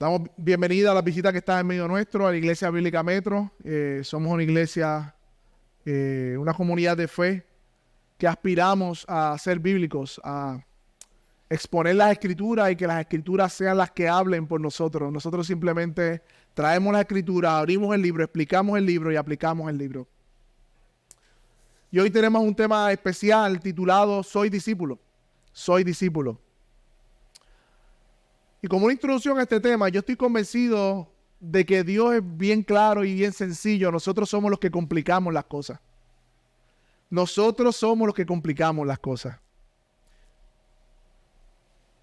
Damos bienvenida a la visita que está en medio nuestro, a la Iglesia Bíblica Metro. Somos una iglesia, una comunidad de fe que aspiramos a ser bíblicos, a exponer las Escrituras y que las Escrituras sean las que hablen por nosotros. Nosotros simplemente traemos la Escritura, abrimos el libro, explicamos el libro y aplicamos el libro. Y hoy tenemos un tema especial titulado Soy discípulo. Soy discípulo. Y como una introducción a este tema, yo estoy convencido de que Dios es bien claro y bien sencillo. Nosotros somos los que complicamos las cosas. Nosotros somos los que complicamos las cosas.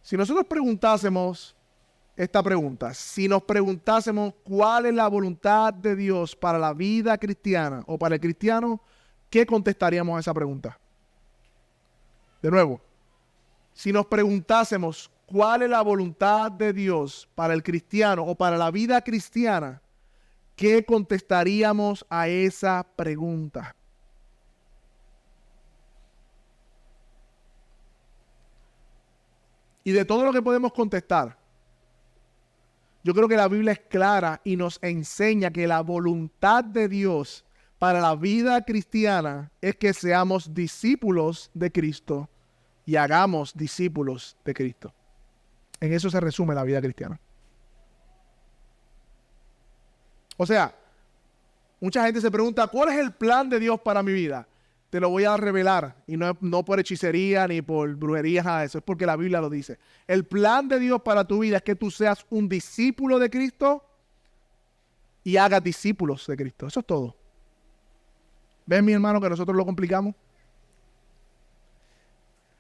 Si nosotros preguntásemos esta pregunta, si nos preguntásemos cuál es la voluntad de Dios para la vida cristiana o para el cristiano, ¿qué contestaríamos a esa pregunta? De nuevo, si nos preguntásemos cuál es la voluntad de Dios para el cristiano o para la vida cristiana, ¿qué contestaríamos a esa pregunta? Y de todo lo que podemos contestar, yo creo que la Biblia es clara y nos enseña que la voluntad de Dios para la vida cristiana es que seamos discípulos de Cristo y hagamos discípulos de Cristo. En eso se resume la vida cristiana. O sea, mucha gente se pregunta, ¿cuál es el plan de Dios para mi vida? Te lo voy a revelar, y no por hechicería ni por brujería, nada de eso, es porque la Biblia lo dice. El plan de Dios para tu vida es que tú seas un discípulo de Cristo y hagas discípulos de Cristo. Eso es todo. ¿Ves, mi hermano, que nosotros lo complicamos?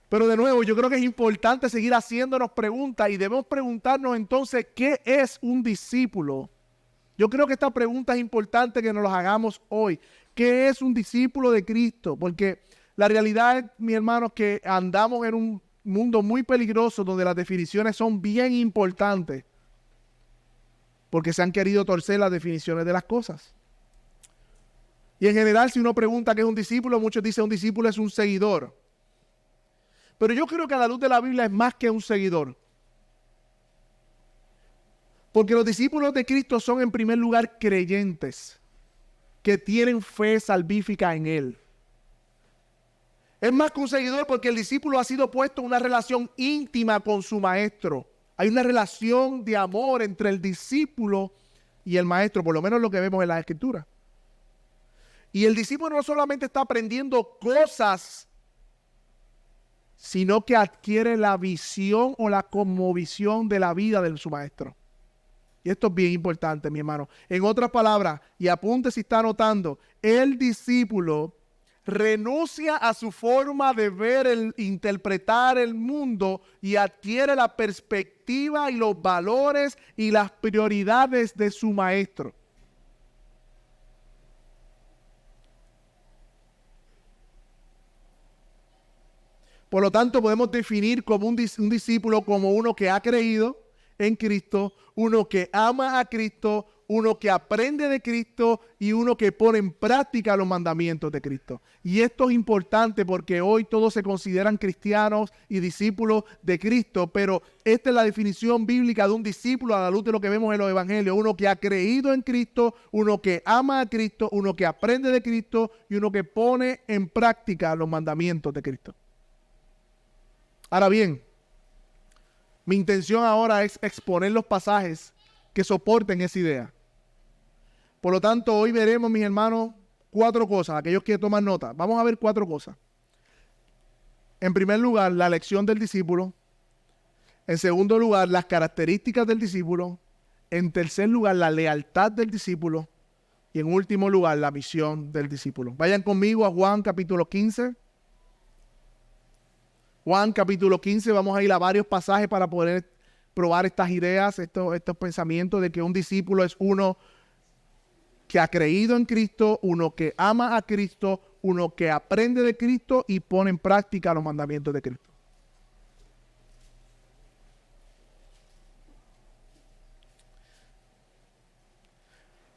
Pero de nuevo, yo creo que es importante seguir haciéndonos preguntas y debemos preguntarnos entonces, ¿qué es un discípulo? Yo creo que esta pregunta es importante que nos la hagamos hoy. ¿Qué es un discípulo de Cristo? Porque la realidad es, mi hermano, que andamos en un mundo muy peligroso donde las definiciones son bien importantes porque se han querido torcer las definiciones de las cosas. Y en general, si uno pregunta qué es un discípulo, muchos dicen un discípulo es un seguidor. Pero yo creo que a la luz de la Biblia es más que un seguidor. Porque los discípulos de Cristo son en primer lugar creyentes que tienen fe salvífica en Él. Es más que un seguidor porque el discípulo ha sido puesto en una relación íntima con su maestro. Hay una relación de amor entre el discípulo y el maestro, por lo menos lo que vemos en las Escrituras. Y el discípulo no solamente está aprendiendo cosas, sino que adquiere la visión o la cosmovisión de la vida de su maestro. Y esto es bien importante, mi hermano. En otras palabras, y apunte si está anotando, el discípulo renuncia a su forma de ver, interpretar el mundo y adquiere la perspectiva y los valores y las prioridades de su maestro. Por lo tanto, podemos definir como un discípulo como uno que ha creído en Cristo, uno que ama a Cristo, uno que aprende de Cristo y uno que pone en práctica los mandamientos de Cristo. Y esto es importante porque hoy todos se consideran cristianos y discípulos de Cristo, pero esta es la definición bíblica de un discípulo a la luz de lo que vemos en los evangelios. Uno que ha creído en Cristo, uno que ama a Cristo, uno que aprende de Cristo y uno que pone en práctica los mandamientos de Cristo. Ahora bien, mi intención ahora es exponer los pasajes que soporten esa idea. Por lo tanto, hoy veremos, mis hermanos, 4 cosas. Aquellos que toman nota, vamos a ver 4 cosas. En primer lugar, la elección del discípulo. En segundo lugar, las características del discípulo. En tercer lugar, la lealtad del discípulo. Y en último lugar, la misión del discípulo. Vayan conmigo a Juan capítulo 15. Juan capítulo 15, vamos a ir a varios pasajes para poder probar estas ideas, estos pensamientos de que un discípulo es uno que ha creído en Cristo, uno que ama a Cristo, uno que aprende de Cristo y pone en práctica los mandamientos de Cristo.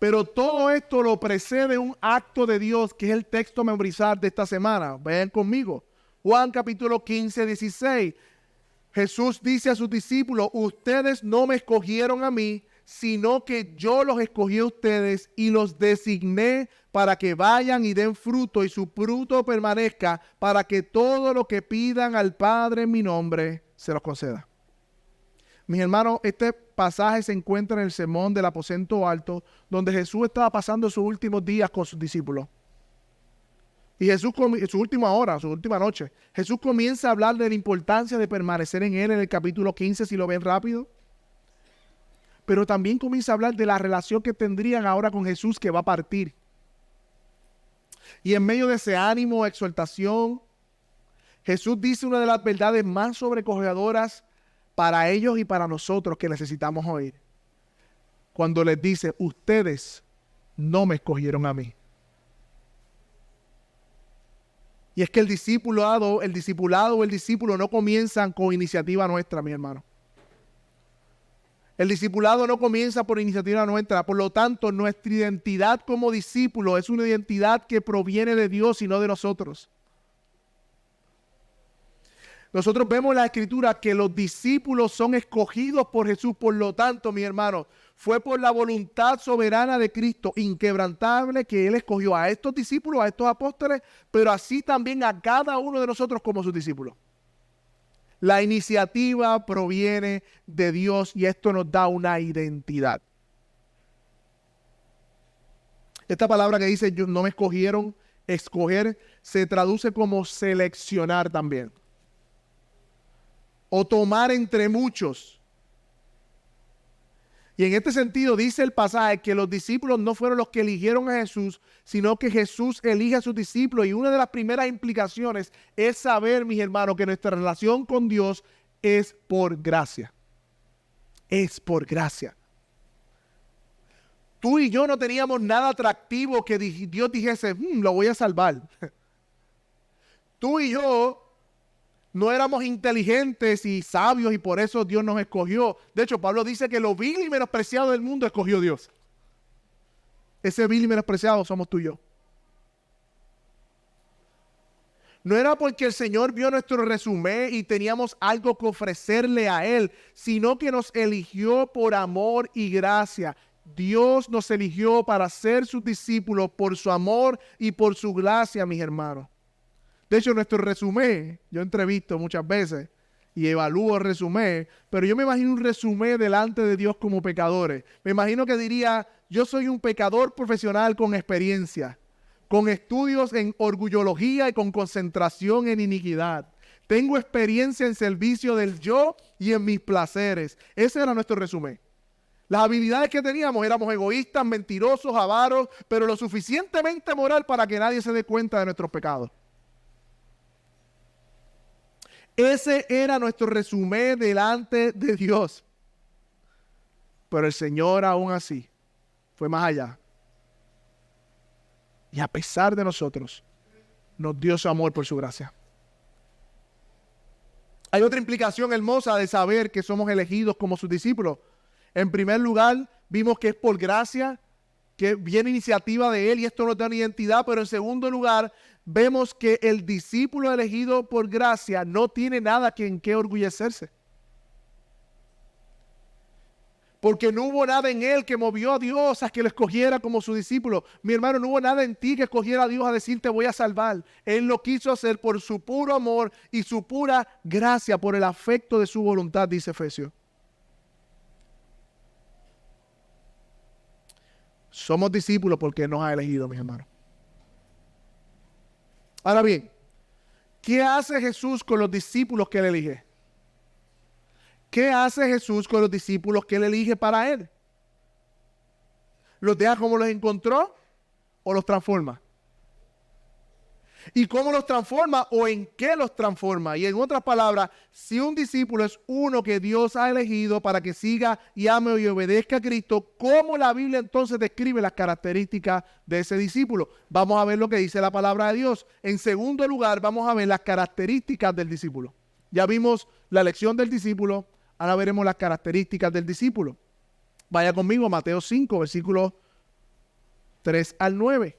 Pero todo esto lo precede un acto de Dios, que es el texto memorizar de esta semana. Vayan conmigo. Juan capítulo 15, 16. Jesús dice a sus discípulos, ustedes no me escogieron a mí, sino que yo los escogí a ustedes y los designé para que vayan y den fruto y su fruto permanezca, para que todo lo que pidan al Padre en mi nombre se los conceda. Mis hermanos, este pasaje se encuentra en el sermón del aposento alto, donde Jesús estaba pasando sus últimos días con sus discípulos. Y Jesús, en su última hora, su última noche, Jesús comienza a hablar de la importancia de permanecer en Él en el capítulo 15, si lo ven rápido. Pero también comienza a hablar de la relación que tendrían ahora con Jesús, que va a partir. Y en medio de ese ánimo, exhortación, Jesús dice una de las verdades más sobrecogedoras para ellos y para nosotros que necesitamos oír. Cuando les dice, ustedes no me escogieron a mí. Y es que el discipulado o el discípulo no comienzan con iniciativa nuestra, mi hermano. El discipulado no comienza por iniciativa nuestra. Por lo tanto, nuestra identidad como discípulo es una identidad que proviene de Dios y no de nosotros. Nosotros vemos en la Escritura que los discípulos son escogidos por Jesús. Por lo tanto, mi hermano, fue por la voluntad soberana de Cristo, inquebrantable, que Él escogió a estos discípulos, a estos apóstoles, pero así también a cada uno de nosotros como sus discípulos. La iniciativa proviene de Dios y esto nos da una identidad. Esta palabra que dice, no me escogieron, escoger, se traduce como seleccionar también. O tomar entre muchos. Y en este sentido dice el pasaje que los discípulos no fueron los que eligieron a Jesús, sino que Jesús elige a sus discípulos. Y una de las primeras implicaciones es saber, mis hermanos, que nuestra relación con Dios es por gracia. Es por gracia. Tú y yo no teníamos nada atractivo que Dios dijese, lo voy a salvar. Tú y yo no éramos inteligentes y sabios y por eso Dios nos escogió. De hecho, Pablo dice que lo vil y menospreciado del mundo escogió Dios. Ese vil y menospreciado somos tú y yo. No era porque el Señor vio nuestro resumen y teníamos algo que ofrecerle a Él, sino que nos eligió por amor y gracia. Dios nos eligió para ser sus discípulos por su amor y por su gracia, mis hermanos. De hecho, nuestro resumen, yo entrevisto muchas veces y evalúo el resumen, pero yo me imagino un resumen delante de Dios como pecadores. Me imagino que diría, yo soy un pecador profesional con experiencia, con estudios en orgullología y con concentración en iniquidad. Tengo experiencia en servicio del yo y en mis placeres. Ese era nuestro resumen. Las habilidades que teníamos, éramos egoístas, mentirosos, avaros, pero lo suficientemente moral para que nadie se dé cuenta de nuestros pecados. Ese era nuestro resumen delante de Dios. Pero el Señor aún así fue más allá. Y a pesar de nosotros, nos dio su amor por su gracia. Hay otra implicación hermosa de saber que somos elegidos como sus discípulos. En primer lugar, vimos que es por gracia, que viene iniciativa de Él y esto nos da una identidad. Pero en segundo lugar, vemos que el discípulo elegido por gracia no tiene nada en qué orgullecerse. Porque no hubo nada en él que movió a Dios a que lo escogiera como su discípulo. Mi hermano, no hubo nada en ti que escogiera a Dios a decir te voy a salvar. Él lo quiso hacer por su puro amor y su pura gracia, por el afecto de su voluntad, dice Efesios. Somos discípulos porque Él nos ha elegido, mis hermanos. Ahora bien, ¿qué hace Jesús con los discípulos que Él elige? ¿Qué hace Jesús con los discípulos que Él elige para Él? ¿Los deja como los encontró o los transforma? ¿Y cómo los transforma o en qué los transforma? Y en otras palabras, si un discípulo es uno que Dios ha elegido para que siga y ame y obedezca a Cristo, ¿cómo la Biblia entonces describe las características de ese discípulo? Vamos a ver lo que dice la palabra de Dios. En segundo lugar, vamos a ver las características del discípulo. Ya vimos la elección del discípulo, ahora veremos las características del discípulo. Vaya conmigo a Mateo 5, versículos 3 al 9.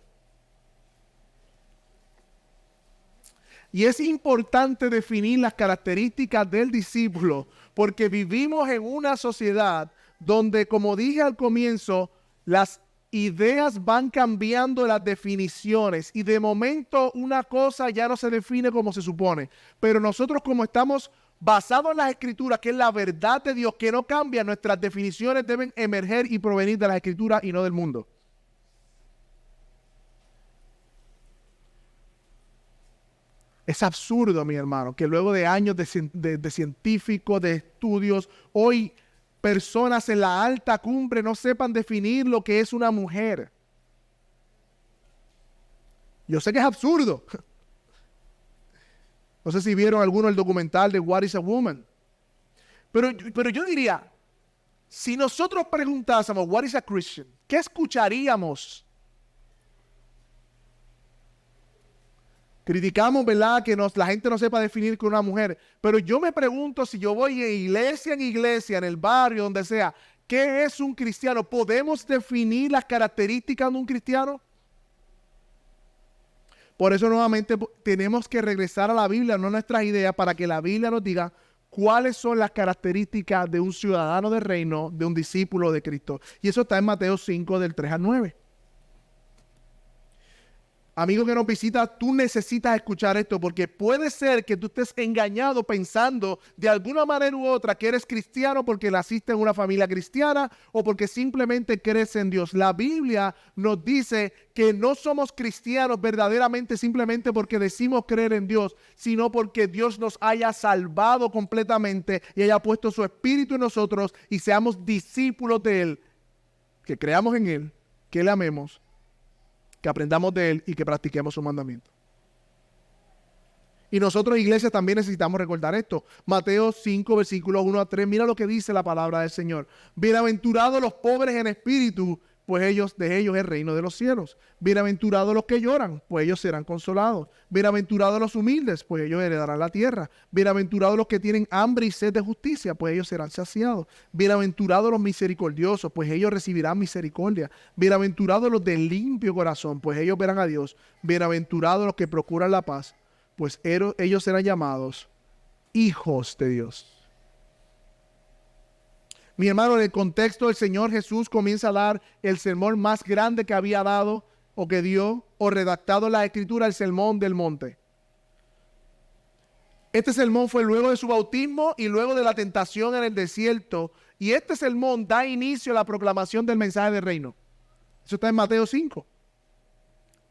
Y es importante definir las características del discípulo porque vivimos en una sociedad donde, como dije al comienzo, las ideas van cambiando las definiciones y de momento una cosa ya no se define como se supone. Pero nosotros, como estamos basados en las Escrituras, que es la verdad de Dios que no cambia, nuestras definiciones deben emerger y provenir de las Escrituras y no del mundo. Es absurdo, mi hermano, que luego de años de científicos, de estudios, hoy personas en la alta cumbre no sepan definir lo que es una mujer. Yo sé que es absurdo. No sé si vieron alguno el documental de What is a Woman. Pero yo diría, si nosotros preguntásemos What is a Christian, ¿qué escucharíamos? Criticamos, ¿verdad?, que la gente no sepa definir con una mujer. Pero yo me pregunto, si yo voy de iglesia en iglesia, en el barrio, donde sea, ¿qué es un cristiano? ¿Podemos definir las características de un cristiano? Por eso nuevamente tenemos que regresar a la Biblia, no a nuestras ideas, para que la Biblia nos diga cuáles son las características de un ciudadano del reino, de un discípulo de Cristo. Y eso está en Mateo 5, del 3 al 9. Amigo que nos visita, tú necesitas escuchar esto, porque puede ser que tú estés engañado pensando de alguna manera u otra que eres cristiano porque naciste en una familia cristiana o porque simplemente crees en Dios. La Biblia nos dice que no somos cristianos verdaderamente simplemente porque decimos creer en Dios, sino porque Dios nos haya salvado completamente y haya puesto su Espíritu en nosotros y seamos discípulos de Él, que creamos en Él, que le amemos, que aprendamos de Él y que practiquemos su mandamiento. Y nosotros, iglesia, también necesitamos recordar esto. Mateo 5, versículos 1 a 3. Mira lo que dice la palabra del Señor. Bienaventurados los pobres en espíritu, pues de ellos es el reino de los cielos. Bienaventurados los que lloran, pues ellos serán consolados. Bienaventurados los humildes, pues ellos heredarán la tierra. Bienaventurados los que tienen hambre y sed de justicia, pues ellos serán saciados. Bienaventurados los misericordiosos, pues ellos recibirán misericordia. Bienaventurados los de limpio corazón, pues ellos verán a Dios. Bienaventurados los que procuran la paz, pues ellos serán llamados hijos de Dios. Mi hermano, en el contexto, el Señor Jesús comienza a dar el sermón más grande que había dado o que dio o redactado en la Escritura, el Sermón del Monte. Este sermón fue luego de su bautismo y luego de la tentación en el desierto. Y este sermón da inicio a la proclamación del mensaje del reino. Eso está en Mateo 5.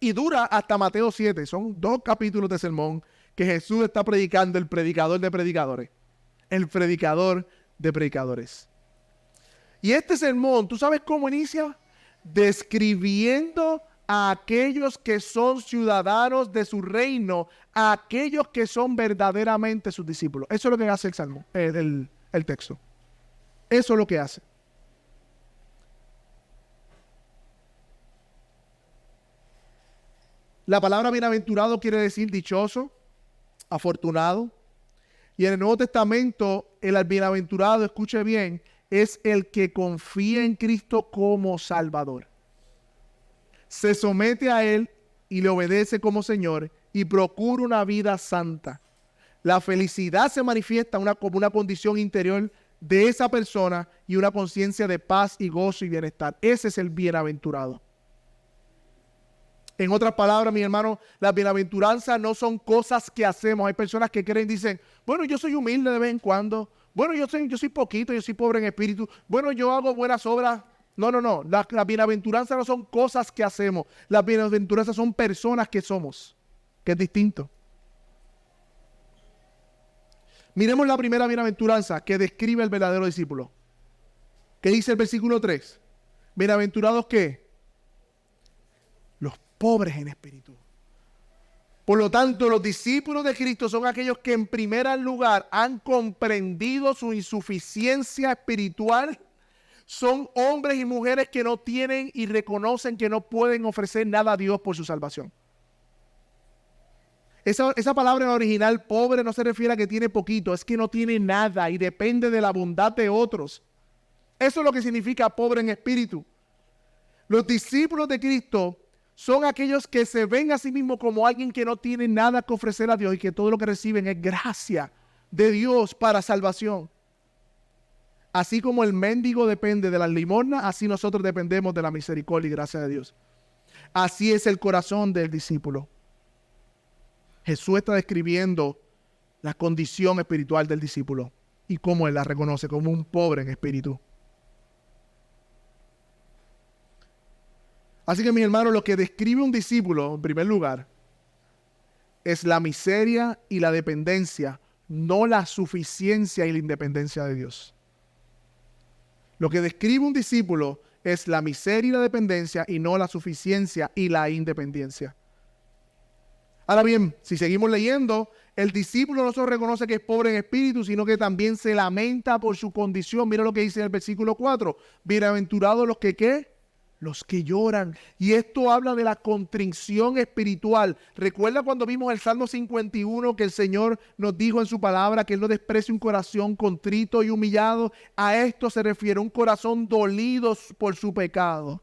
Y dura hasta Mateo 7. Son 2 capítulos de sermón que Jesús está predicando, el predicador de predicadores. El predicador de predicadores. Y este sermón, ¿tú sabes cómo inicia? Describiendo a aquellos que son ciudadanos de su reino, a aquellos que son verdaderamente sus discípulos. Eso es lo que hace el sermón, el texto. Eso es lo que hace. La palabra bienaventurado quiere decir dichoso, afortunado. Y en el Nuevo Testamento, el bienaventurado, escuche bien, es el que confía en Cristo como Salvador. Se somete a Él y le obedece como Señor y procura una vida santa. La felicidad se manifiesta como una condición interior de esa persona y una conciencia de paz y gozo y bienestar. Ese es el bienaventurado. En otras palabras, mi hermano, las bienaventuranzas no son cosas que hacemos. Hay personas que creen y dicen, bueno, yo soy humilde de vez en cuando. Bueno, yo soy poquito, yo soy pobre en espíritu. Bueno, yo hago buenas obras. No. Las bienaventuranzas no son cosas que hacemos. Las bienaventuranzas son personas que somos, que es distinto. Miremos la primera bienaventuranza que describe el verdadero discípulo. ¿Qué dice el versículo 3? ¿Bienaventurados qué? Los pobres en espíritu. Por lo tanto, los discípulos de Cristo son aquellos que en primer lugar han comprendido su insuficiencia espiritual. Son hombres y mujeres que no tienen y reconocen que no pueden ofrecer nada a Dios por su salvación. Esa palabra en original, pobre, no se refiere a que tiene poquito, es que no tiene nada y depende de la bondad de otros. Eso es lo que significa pobre en espíritu. Los discípulos de Cristo son aquellos que se ven a sí mismos como alguien que no tiene nada que ofrecer a Dios y que todo lo que reciben es gracia de Dios para salvación. Así como el mendigo depende de las limosnas, así nosotros dependemos de la misericordia y gracia de Dios. Así es el corazón del discípulo. Jesús está describiendo la condición espiritual del discípulo y cómo él la reconoce como un pobre en espíritu. Así que, mis hermanos, lo que describe un discípulo, en primer lugar, es la miseria y la dependencia, no la suficiencia y la independencia de Dios. Lo que describe un discípulo es la miseria y la dependencia y no la suficiencia y la independencia. Ahora bien, si seguimos leyendo, el discípulo no solo reconoce que es pobre en espíritu, sino que también se lamenta por su condición. Mira lo que dice en el versículo 4. Bienaventurados los que ¿qué? Los que lloran. Y esto habla de la contrición espiritual. Recuerda cuando vimos el Salmo 51 que el Señor nos dijo en su palabra que Él no desprecia un corazón contrito y humillado. A esto se refiere, un corazón dolido por su pecado.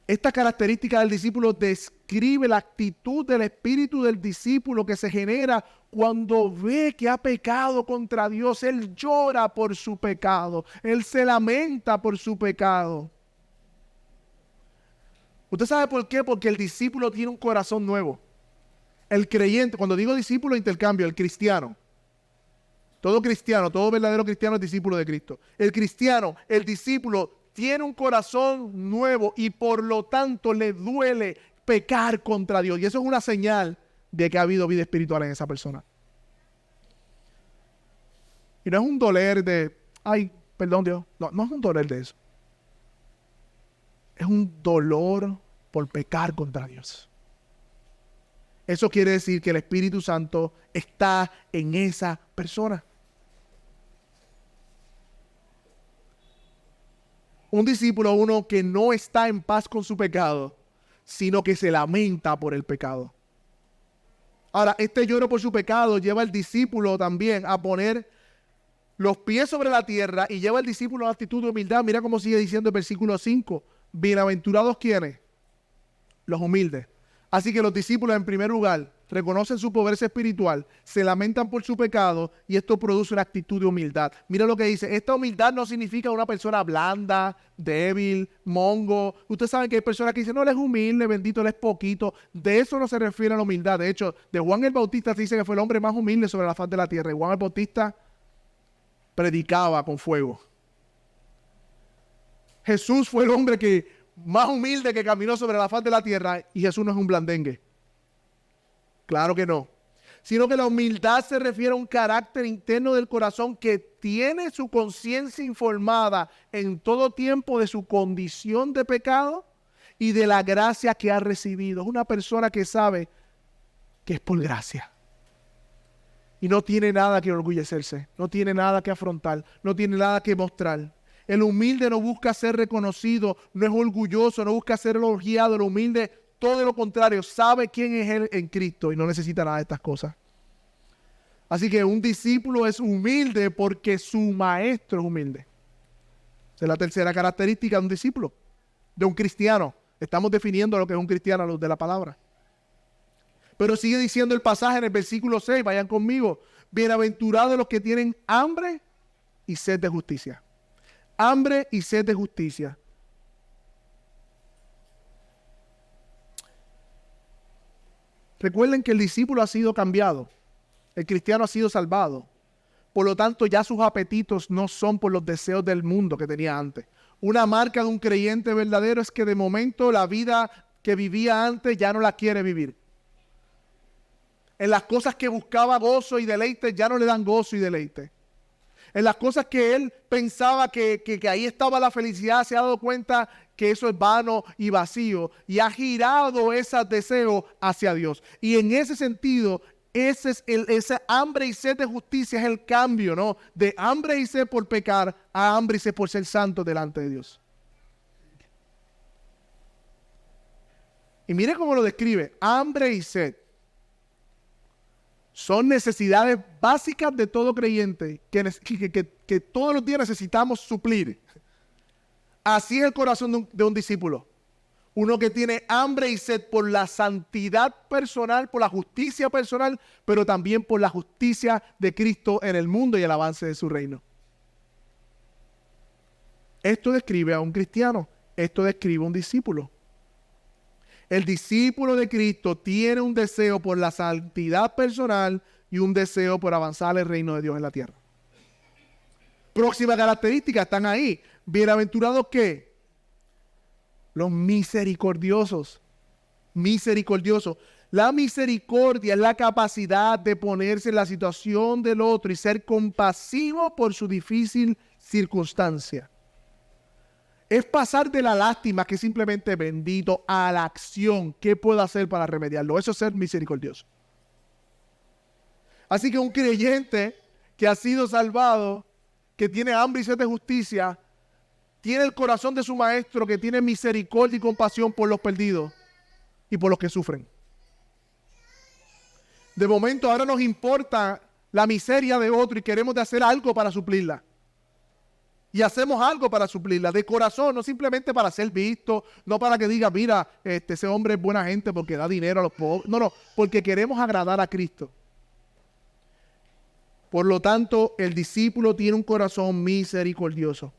Esta característica del discípulo describe la actitud del espíritu del discípulo que se genera cuando ve que ha pecado contra Dios. Él llora por su pecado. Él se lamenta por su pecado. ¿Usted sabe por qué? Porque el discípulo tiene un corazón nuevo. El creyente, cuando digo discípulo, intercambio, el cristiano. Todo verdadero cristiano es discípulo de Cristo. El cristiano, el discípulo, tiene un corazón nuevo y por lo tanto le duele pecar contra Dios. Y eso es una señal de que ha habido vida espiritual en esa persona. Y no es un doler de, ay, perdón Dios. No es un doler de eso. Es un dolor por pecar contra Dios. Eso quiere decir que el Espíritu Santo está en esa persona. Un discípulo, uno que no está en paz con su pecado, sino que se lamenta por el pecado. Ahora, este lloro por su pecado lleva al discípulo también a poner los pies sobre la tierra y lleva al discípulo a una actitud de humildad. Mira cómo sigue diciendo el versículo 5. Bienaventurados, ¿quiénes? Los humildes. Así que los discípulos, en primer lugar, reconocen su pobreza espiritual, se lamentan por su pecado y esto produce una actitud de humildad. Mira lo que dice, esta humildad no significa una persona blanda, débil, mongo. Ustedes saben que hay personas que dicen, no, él es humilde, bendito, él es poquito. De eso no se refiere a la humildad. De hecho, de Juan el Bautista se dice que fue el hombre más humilde sobre la faz de la tierra. Y Juan el Bautista predicaba con fuego. Jesús fue el hombre más humilde que caminó sobre la faz de la tierra y Jesús no es un blandengue. Claro que no. Sino que la humildad se refiere a un carácter interno del corazón que tiene su conciencia informada en todo tiempo de su condición de pecado y de la gracia que ha recibido. Es una persona que sabe que es por gracia. Y no tiene nada que orgullecerse, no tiene nada que afrontar, no tiene nada que mostrar. El humilde no busca ser reconocido, no es orgulloso, no busca ser elogiado. El humilde, todo lo contrario, sabe quién es él en Cristo y no necesita nada de estas cosas. Así que un discípulo es humilde porque su maestro es humilde. Esa es la tercera característica de un discípulo, de un cristiano. Estamos definiendo lo que es un cristiano a luz de la palabra. Pero sigue diciendo el pasaje en el versículo 6, vayan conmigo. Bienaventurados los que tienen hambre y sed de justicia. Hambre y sed de justicia. Recuerden que el discípulo ha sido cambiado. El cristiano ha sido salvado. Por lo tanto, ya sus apetitos no son por los deseos del mundo que tenía antes. Una marca de un creyente verdadero es que de momento la vida que vivía antes ya no la quiere vivir. En las cosas que buscaba gozo y deleite ya no le dan gozo y deleite. En las cosas que él pensaba que ahí estaba la felicidad, se ha dado cuenta que eso es vano y vacío y ha girado ese deseo hacia Dios. Y en ese sentido, esa hambre y sed de justicia es el cambio, ¿no? De hambre y sed por pecar a hambre y sed por ser santo delante de Dios. Y mire cómo lo describe, hambre y sed. Son necesidades básicas de todo creyente que todos los días necesitamos suplir. Así es el corazón de un discípulo. Uno que tiene hambre y sed por la santidad personal, por la justicia personal, pero también por la justicia de Cristo en el mundo y el avance de su reino. Esto describe a un cristiano. Esto describe a un discípulo. El discípulo de Cristo tiene un deseo por la santidad personal y un deseo por avanzar el reino de Dios en la tierra. Próximas características están ahí. Bienaventurados, ¿qué? Los misericordiosos. Misericordiosos. La misericordia es la capacidad de ponerse en la situación del otro y ser compasivo por su difícil circunstancia. Es pasar de la lástima, que es simplemente bendito, a la acción. ¿Qué puedo hacer para remediarlo? Eso es ser misericordioso. Así que un creyente que ha sido salvado, que tiene hambre y sed de justicia, tiene el corazón de su maestro, que tiene misericordia y compasión por los perdidos y por los que sufren. De momento ahora nos importa la miseria de otro y queremos de hacer algo para suplirla. Y hacemos algo para suplirla, de corazón, no simplemente para ser visto, no para que diga, mira, ese hombre es buena gente porque da dinero a los pobres. No, porque queremos agradar a Cristo. Por lo tanto, el discípulo tiene un corazón misericordioso.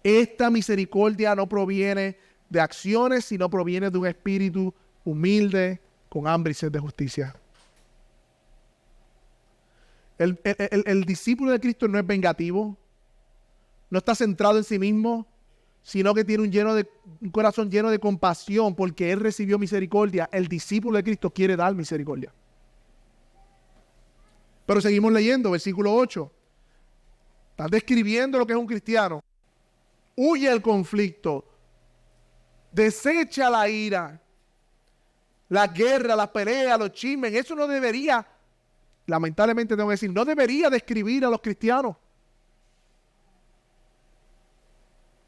Esta misericordia no proviene de acciones, sino proviene de un espíritu humilde, con hambre y sed de justicia. El discípulo de Cristo no es vengativo, no está centrado en sí mismo, sino que tiene un corazón lleno de compasión porque él recibió misericordia. El discípulo de Cristo quiere dar misericordia. Pero seguimos leyendo, versículo 8. Está describiendo lo que es un cristiano. Huye el conflicto, desecha la ira, la guerra, la pelea, los chismes. Eso no debería, lamentablemente tengo que decir, no debería describir a los cristianos.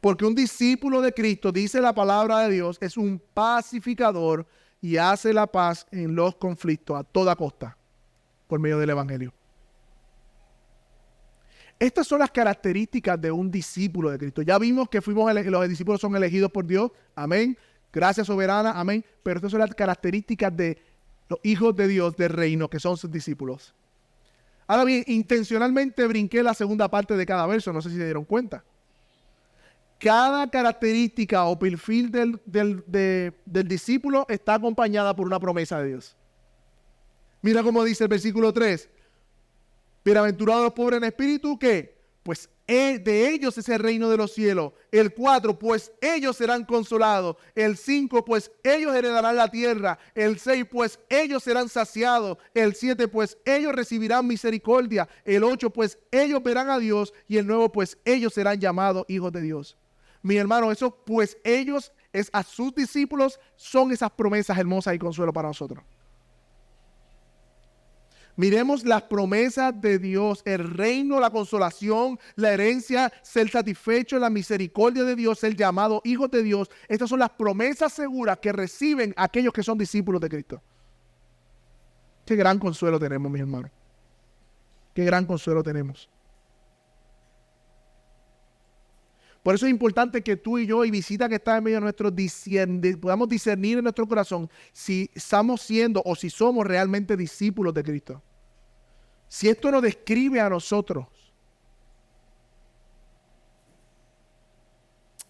Porque un discípulo de Cristo, dice la palabra de Dios, es un pacificador y hace la paz en los conflictos a toda costa por medio del evangelio. Estas son las características de un discípulo de Cristo. Ya vimos que los discípulos son elegidos por Dios. Amén. Gracias soberana. Amén. Pero estas son las características de los hijos de Dios del reino, que son sus discípulos. Ahora bien, intencionalmente brinqué la segunda parte de cada verso. No sé si se dieron cuenta. Cada característica o perfil del discípulo está acompañada por una promesa de Dios. Mira cómo dice el versículo 3. Bienaventurados los pobres en espíritu, ¿qué? Pues de ellos es el reino de los cielos. El 4, pues ellos serán consolados. El 5, pues ellos heredarán la tierra. El 6, pues ellos serán saciados. El 7, pues ellos recibirán misericordia. El 8, pues ellos verán a Dios. Y el 9, pues ellos serán llamados hijos de Dios. Mi hermano, eso pues ellos es a sus discípulos, son esas promesas hermosas y consuelo para nosotros. Miremos las promesas de Dios, el reino, la consolación, la herencia, ser satisfecho, la misericordia de Dios, ser llamado hijos de Dios. Estas son las promesas seguras que reciben aquellos que son discípulos de Cristo. Qué gran consuelo tenemos, mis hermanos. Qué gran consuelo tenemos. Por eso es importante que tú y yo, y visita que está en medio de nuestro, podamos discernir en nuestro corazón si estamos siendo o si somos realmente discípulos de Cristo. Si esto nos describe a nosotros.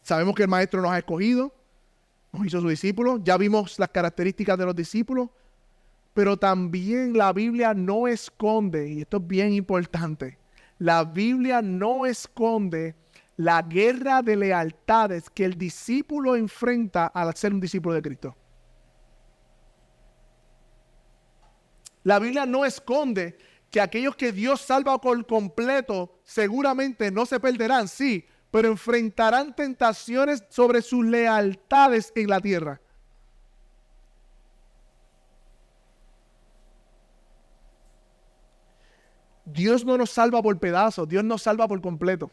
Sabemos que el Maestro nos ha escogido, nos hizo sus discípulos, ya vimos las características de los discípulos, pero también la Biblia no esconde, y esto es bien importante, la Biblia no esconde la guerra de lealtades que el discípulo enfrenta al ser un discípulo de Cristo. La Biblia no esconde que aquellos que Dios salva por completo seguramente no se perderán, sí, pero enfrentarán tentaciones sobre sus lealtades en la tierra. Dios no nos salva por pedazos, Dios nos salva por completo.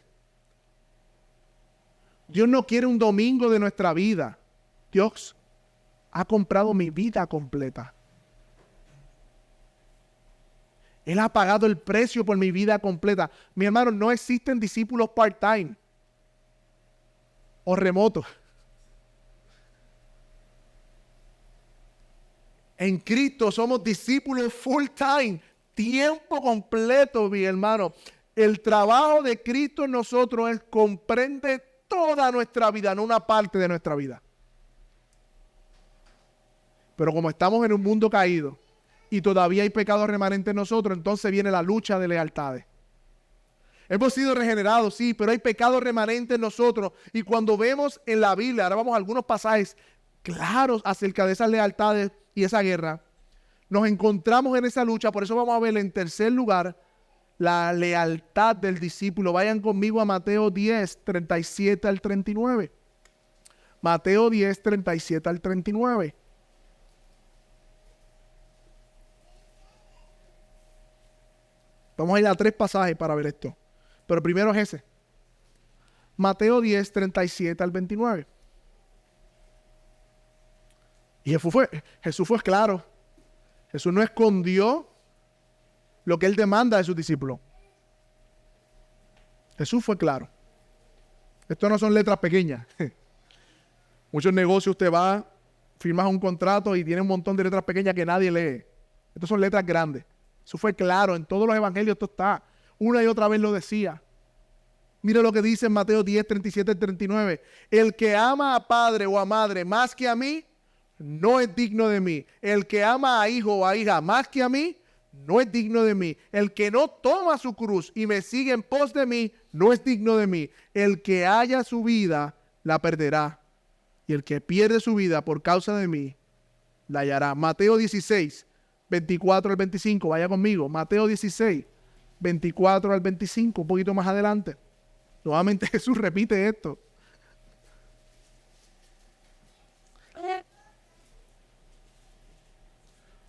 Dios no quiere un domingo de nuestra vida. Dios ha comprado mi vida completa. Él ha pagado el precio por mi vida completa. Mi hermano, no existen discípulos part-time o remotos. En Cristo somos discípulos full time, tiempo completo, mi hermano. El trabajo de Cristo en nosotros comprende toda nuestra vida, no una parte de nuestra vida. Pero como estamos en un mundo caído y todavía hay pecado remanente en nosotros, entonces viene la lucha de lealtades. Hemos sido regenerados, sí, pero hay pecado remanente en nosotros. Y cuando vemos en la Biblia, ahora vamos a algunos pasajes claros acerca de esas lealtades y esa guerra, nos encontramos en esa lucha. Por eso vamos a ver en tercer lugar la lealtad del discípulo. Vayan conmigo a Mateo 10, 37 al 39. Mateo 10, 37 al 39. Vamos a ir a 3 pasajes para ver esto. Pero primero es ese. Mateo 10, 37 al 29. Y Jesús fue claro. Jesús no escondió lo que él demanda de sus discípulos. Jesús fue claro. Esto no son letras pequeñas. Muchos negocios usted va, firmas un contrato y tiene un montón de letras pequeñas que nadie lee. Estas son letras grandes. Jesús fue claro. En todos los evangelios esto está. Una y otra vez lo decía. Mira lo que dice en Mateo 10, 37 y 39. El que ama a padre o a madre más que a mí, no es digno de mí. El que ama a hijo o a hija más que a mí, no es digno de mí. El que no toma su cruz y me sigue en pos de mí, no es digno de mí. El que haya su vida, la perderá. Y el que pierde su vida por causa de mí, la hallará. Mateo 16, 24 al 25. Vaya conmigo. Mateo 16, 24 al 25. Un poquito más adelante. Nuevamente Jesús repite esto.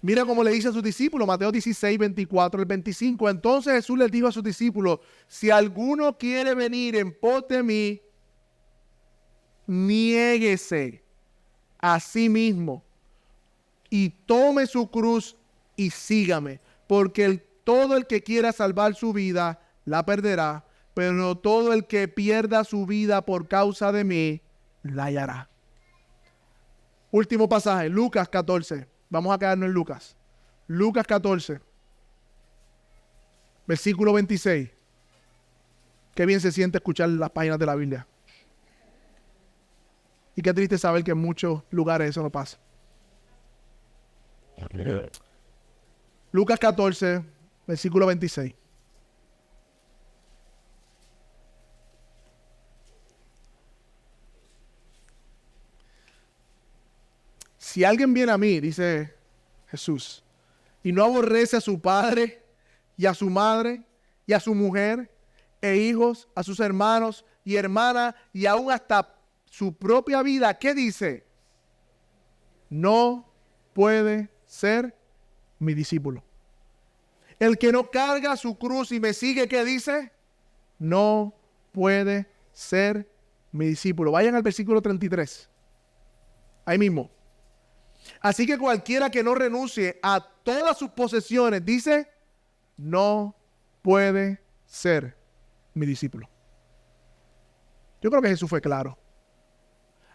Mira cómo le dice a sus discípulos, Mateo 16, 24 al 25. Entonces Jesús les dijo a sus discípulos, si alguno quiere venir en pos de mí, niéguese a sí mismo y tome su cruz y sígame. Porque todo el que quiera salvar su vida, la perderá. Pero no todo el que pierda su vida por causa de mí, la hallará. Último pasaje, Lucas 14. Vamos a quedarnos en Lucas. Lucas 14, versículo 26. Qué bien se siente escuchar las páginas de la Biblia. Y qué triste saber que en muchos lugares eso no pasa. Lucas 14, versículo 26. Si alguien viene a mí, dice Jesús, y no aborrece a su padre y a su madre y a su mujer e hijos, a sus hermanos y hermanas y aún hasta su propia vida, ¿qué dice? No puede ser mi discípulo. El que no carga su cruz y me sigue, ¿qué dice? No puede ser mi discípulo. Vayan al versículo 33. Ahí mismo. Así que cualquiera que no renuncie a todas sus posesiones, dice, no puede ser mi discípulo. Yo creo que Jesús fue claro.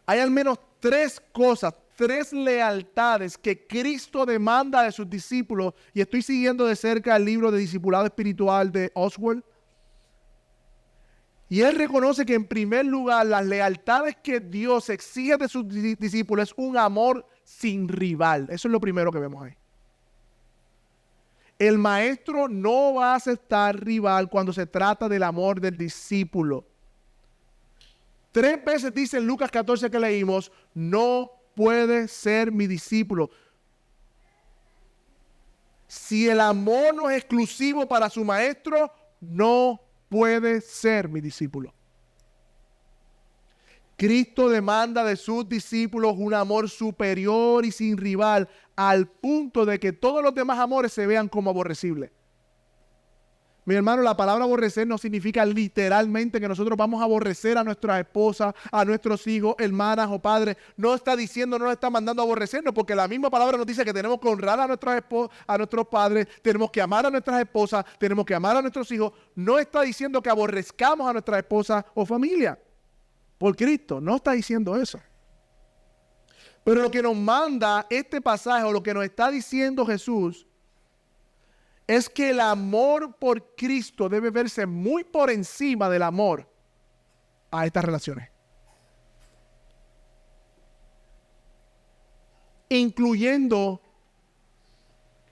Hay al menos 3 cosas, 3 lealtades que Cristo demanda de sus discípulos. Y estoy siguiendo de cerca el libro de Discipulado Espiritual de Oswald. Y él reconoce que en primer lugar las lealtades que Dios exige de sus discípulos es un amor sin rival. Eso es lo primero que vemos ahí. El maestro no va a aceptar rival cuando se trata del amor del discípulo. 3 veces dice en Lucas 14 que leímos, no puede ser mi discípulo. Si el amor no es exclusivo para su maestro, no puede ser mi discípulo. Cristo demanda de sus discípulos un amor superior y sin rival, al punto de que todos los demás amores se vean como aborrecibles. Mi hermano, la palabra aborrecer no significa literalmente que nosotros vamos a aborrecer a nuestras esposas, a nuestros hijos, hermanas o padres. No está diciendo, no nos está mandando a aborrecernos, porque la misma palabra nos dice que tenemos que honrar a nuestras esposas, a nuestros padres, tenemos que amar a nuestras esposas, tenemos que amar a nuestros hijos. No está diciendo que aborrezcamos a nuestra esposa o familia. Por Cristo, no está diciendo eso. Pero lo que nos manda este pasaje, o lo que nos está diciendo Jesús, es que el amor por Cristo debe verse muy por encima del amor a estas relaciones, incluyendo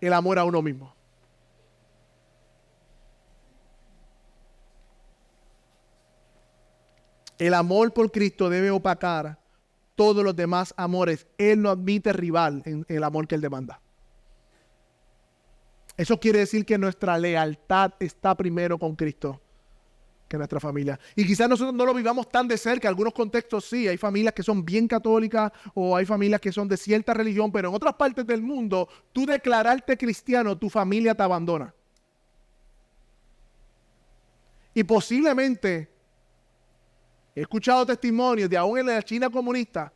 el amor a uno mismo. El amor por Cristo debe opacar todos los demás amores. Él no admite rival en el amor que Él demanda. Eso quiere decir que nuestra lealtad está primero con Cristo que nuestra familia. Y quizás nosotros no lo vivamos tan de cerca. En algunos contextos sí. Hay familias que son bien católicas o hay familias que son de cierta religión, pero en otras partes del mundo, tú declararte cristiano, tu familia te abandona. Y posiblemente, he escuchado testimonios de aún en la China comunista,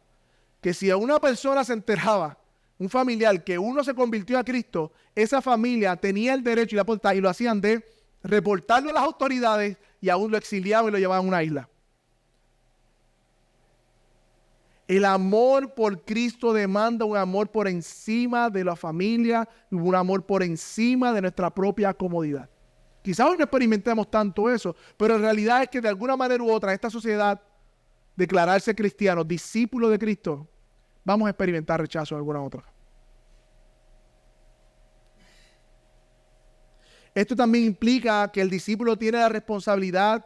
que si a una persona se enteraba, un familiar, que uno se convirtió a Cristo, esa familia tenía el derecho y la potestad, y lo hacían de reportarlo a las autoridades y aún lo exiliaban y lo llevaban a una isla. El amor por Cristo demanda un amor por encima de la familia, un amor por encima de nuestra propia comodidad. Quizás hoy no experimentemos tanto eso, pero en realidad es que de alguna manera u otra, esta sociedad, declararse cristianos, discípulos de Cristo, vamos a experimentar rechazo de alguna otra. Esto también implica que el discípulo tiene la responsabilidad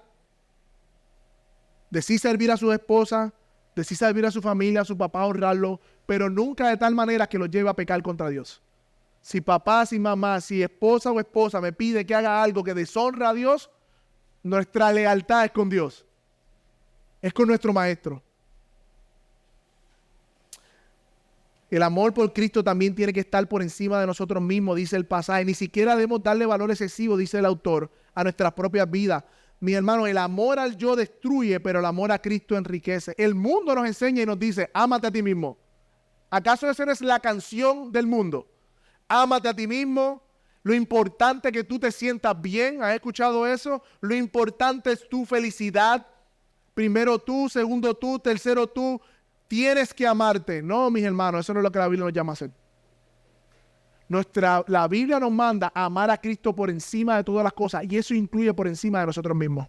de sí servir a su esposa, de sí servir a su familia, a su papá, honrarlo, pero nunca de tal manera que lo lleve a pecar contra Dios. Si papá, si mamá, si esposa o esposa me pide que haga algo que deshonra a Dios, nuestra lealtad es con Dios. Es con nuestro Maestro. El amor por Cristo también tiene que estar por encima de nosotros mismos, dice el pasaje. Ni siquiera debemos darle valor excesivo, dice el autor, a nuestras propias vidas. Mi hermano, el amor al yo destruye, pero el amor a Cristo enriquece. El mundo nos enseña y nos dice, ámate a ti mismo. ¿Acaso esa no es la canción del mundo? Ámate a ti mismo. Lo importante es que tú te sientas bien. ¿Has escuchado eso? Lo importante es tu felicidad. Primero tú, segundo tú, tercero tú. Tienes que amarte. No, mis hermanos, eso no es lo que la Biblia nos llama a hacer. La Biblia nos manda a amar a Cristo por encima de todas las cosas, y eso incluye por encima de nosotros mismos.